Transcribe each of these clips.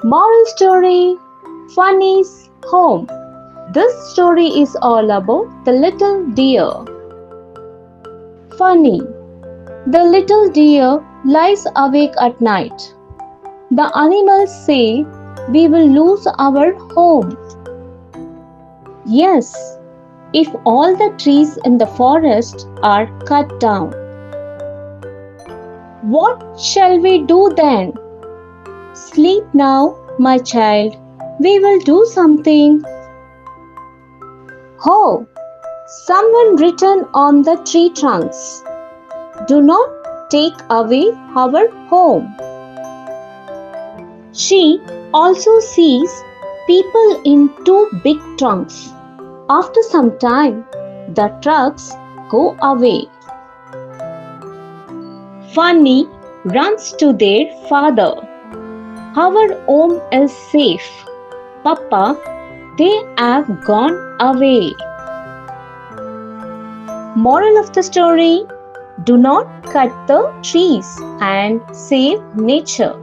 Moral story: Fanny's home. This story is all about the little deer. Fanny. The little deer lies awake at night. The animals say we will lose our home. Yes, if all the trees in the forest are cut down. What shall we do then? Sleep now, my child. We will do something. Oh, someone written on the tree trunks. Do not take away our home. She also sees people in two big trunks. After some time, the trucks go away. Fanny runs to their father. Our home is safe. Papa, they have gone away. Moral of the story: do not cut the trees and save nature.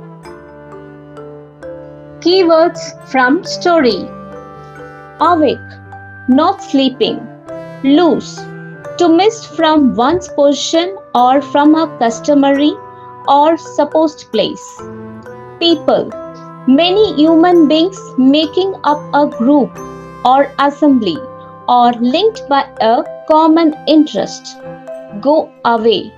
Keywords from story: awake, not sleeping; lose, to miss from one's position or from a customary or supposed place. People, many human beings making up a group or assembly or linked by a common interest. Go away,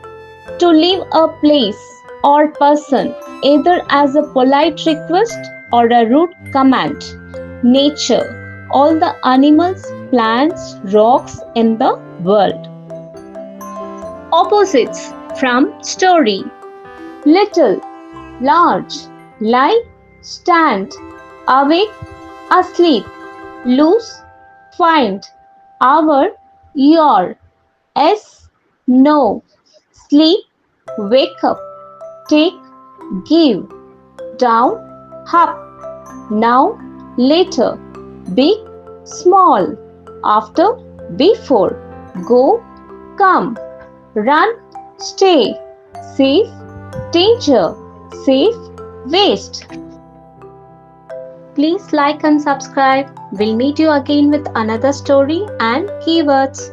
to leave a place or person either as a polite request or a rude command. Nature, all the animals, plants, rocks in the world. Opposites from story: little, large, lie, stand, awake, asleep, lose, find, hour, your, yes, no, sleep, wake up, take, give, down, up, now, later, big, small, after, before, go, come, run, stay, safe, danger, safe, waste. Please like and subscribe. We'll meet you again with another story and keywords.